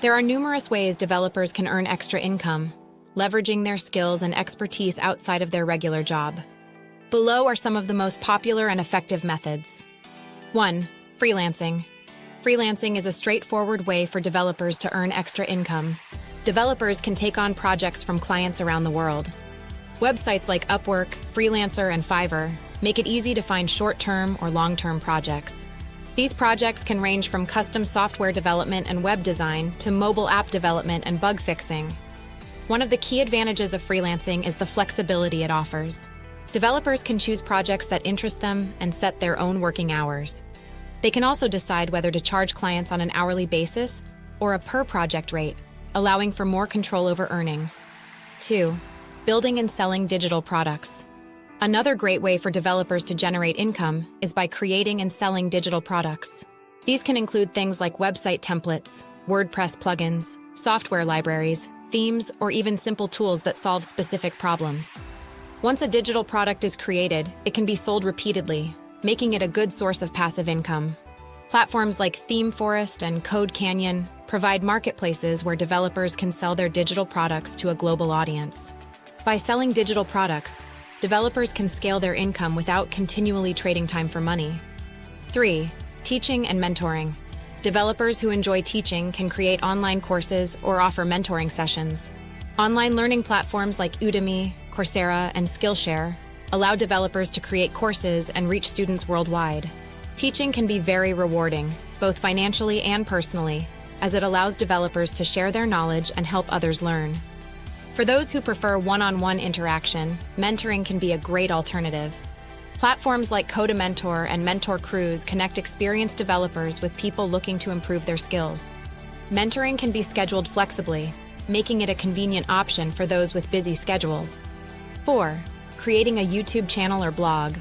There are numerous ways developers can earn extra income, leveraging their skills and expertise outside of their regular job. Below are some of the most popular and effective methods. 1. Freelancing. Freelancing is a straightforward way for developers to earn extra income. Developers can take on projects from clients around the world. Websites like Upwork, Freelancer, and Fiverr make it easy to find short-term or long-term projects. These projects can range from custom software development and web design to mobile app development and bug fixing. One of the key advantages of freelancing is the flexibility it offers. Developers can choose projects that interest them and set their own working hours. They can also decide whether to charge clients on an hourly basis or a per-project rate, allowing for more control over earnings. 2. Building and selling digital products. Another great way for developers to generate income is by creating and selling digital products. These can include things like website templates, WordPress plugins, software libraries, themes, or even simple tools that solve specific problems. Once a digital product is created, it can be sold repeatedly, making it a good source of passive income. Platforms like ThemeForest and Code Canyon provide marketplaces where developers can sell their digital products to a global audience. By selling digital products, developers can scale their income without continually trading time for money. 3. Teaching and mentoring. Developers who enjoy teaching can create online courses or offer mentoring sessions. Online learning platforms like Udemy, Coursera, and Skillshare allow developers to create courses and reach students worldwide. Teaching can be very rewarding, both financially and personally, as it allows developers to share their knowledge and help others learn. For those who prefer one-on-one interaction, mentoring can be a great alternative. Platforms like Codementor and Mentor Cruise connect experienced developers with people looking to improve their skills. Mentoring can be scheduled flexibly, making it a convenient option for those with busy schedules. 4. Creating a YouTube channel or blog.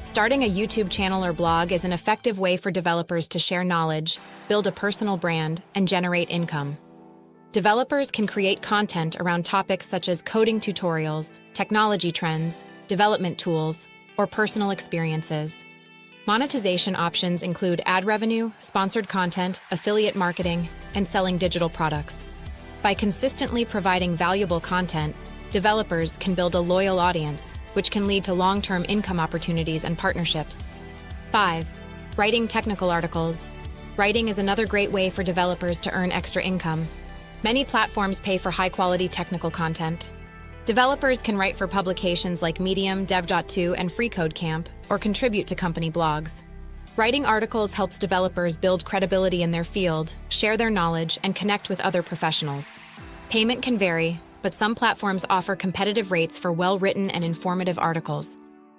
Starting a YouTube channel or blog is an effective way for developers to share knowledge, build a personal brand, and generate income. Developers can create content around topics such as coding tutorials, technology trends, development tools, or personal experiences. Monetization options include ad revenue, sponsored content, affiliate marketing, and selling digital products. By consistently providing valuable content, developers can build a loyal audience, which can lead to long-term income opportunities and partnerships. 5. Writing technical articles. Writing is another great way for developers to earn extra income. Many platforms pay for high-quality technical content. Developers can write for publications like Medium, Dev.to, and FreeCodeCamp, or contribute to company blogs. Writing articles helps developers build credibility in their field, share their knowledge, and connect with other professionals. Payment can vary, but some platforms offer competitive rates for well-written and informative articles.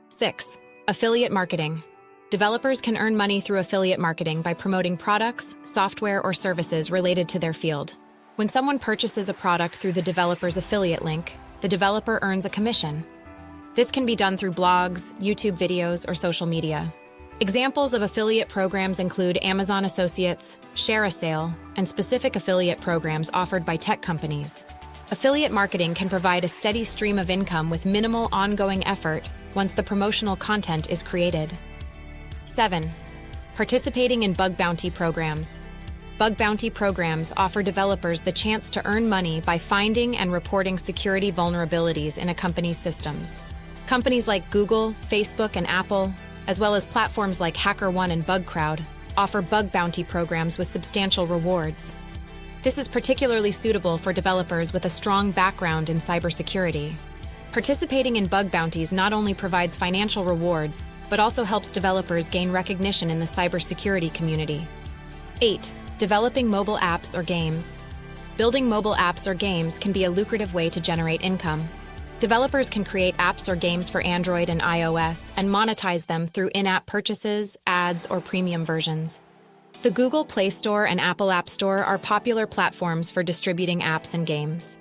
6. Affiliate marketing. Developers can earn money through affiliate marketing by promoting products, software, or services related to their field. When someone purchases a product through the developer's affiliate link, the developer earns a commission. This can be done through blogs, YouTube videos, or social media. Examples of affiliate programs include Amazon Associates, Share a Sale, and specific affiliate programs offered by tech companies. Affiliate marketing can provide a steady stream of income with minimal ongoing effort once the promotional content is created. 7. Participating in bug bounty programs. Bug bounty programs offer developers the chance to earn money by finding and reporting security vulnerabilities in a company's systems. Companies like Google, Facebook, and Apple, as well as platforms like HackerOne and BugCrowd, offer bug bounty programs with substantial rewards. This is particularly suitable for developers with a strong background in cybersecurity. Participating in bug bounties not only provides financial rewards, but also helps developers gain recognition in the cybersecurity community. 8. Developing mobile apps or games. Building mobile apps or games can be a lucrative way to generate income. Developers can create apps or games for Android and iOS and monetize them through in-app purchases, ads, or premium versions. The Google Play Store and Apple App Store are popular platforms for distributing apps and games.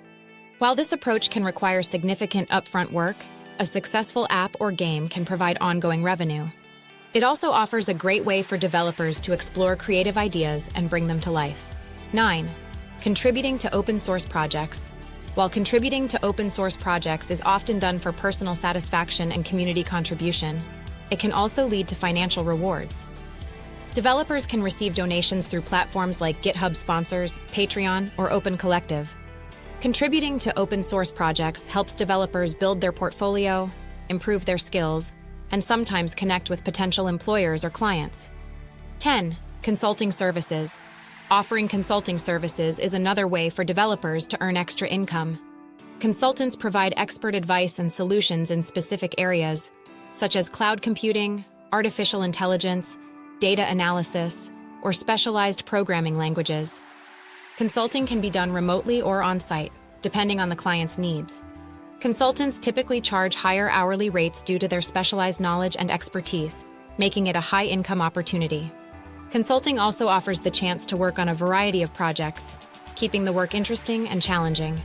While this approach can require significant upfront work, a successful app or game can provide ongoing revenue. It also offers a great way for developers to explore creative ideas and bring them to life. 9. Contributing to open source projects. While contributing to open source projects is often done for personal satisfaction and community contribution, it can also lead to financial rewards. Developers can receive donations through platforms like GitHub Sponsors, Patreon, or Open Collective. Contributing to open source projects helps developers build their portfolio, improve their skills, and sometimes connect with potential employers or clients. 10. Consulting services. Offering consulting services is another way for developers to earn extra income. Consultants provide expert advice and solutions in specific areas, such as cloud computing, artificial intelligence, data analysis, or specialized programming languages. Consulting can be done remotely or on-site, depending on the client's needs. Consultants typically charge higher hourly rates due to their specialized knowledge and expertise, making it a high-income opportunity. Consulting also offers the chance to work on a variety of projects, keeping the work interesting and challenging.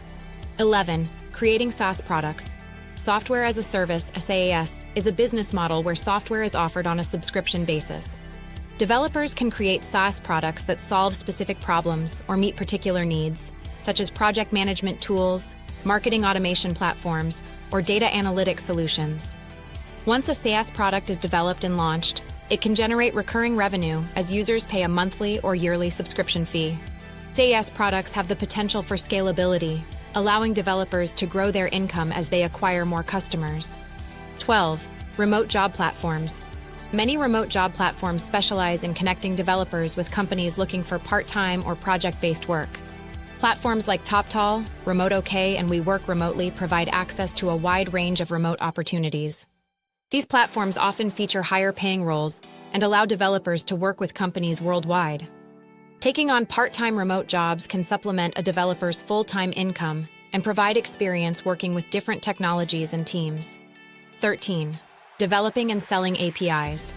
11. Creating SaaS products. Software as a Service, SaaS, is a business model where software is offered on a subscription basis. Developers can create SaaS products that solve specific problems or meet particular needs, such as project management tools, marketing automation platforms, or data analytics solutions. Once a SaaS product is developed and launched, it can generate recurring revenue as users pay a monthly or yearly subscription fee. SaaS products have the potential for scalability, allowing developers to grow their income as they acquire more customers. 12. Remote job platforms. Many remote job platforms specialize in connecting developers with companies looking for part-time or project-based work. Platforms like TopTal, RemoteOK, and We Work Remotely provide access to a wide range of remote opportunities. These platforms often feature higher-paying roles and allow developers to work with companies worldwide. Taking on part-time remote jobs can supplement a developer's full-time income and provide experience working with different technologies and teams. 13. Developing and selling APIs.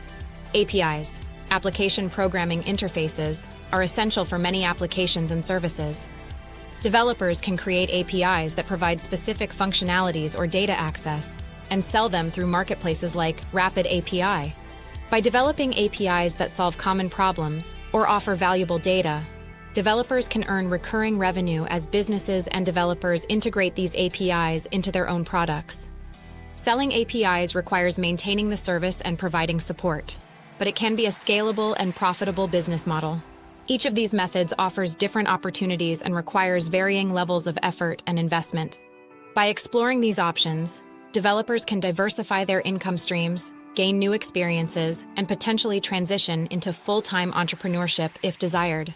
APIs, application programming interfaces, are essential for many applications and services. Developers can create APIs that provide specific functionalities or data access and sell them through marketplaces like Rapid API. By developing APIs that solve common problems or offer valuable data, developers can earn recurring revenue as businesses and developers integrate these APIs into their own products. Selling APIs requires maintaining the service and providing support, but it can be a scalable and profitable business model. Each of these methods offers different opportunities and requires varying levels of effort and investment. By exploring these options, developers can diversify their income streams, gain new experiences, and potentially transition into full-time entrepreneurship if desired.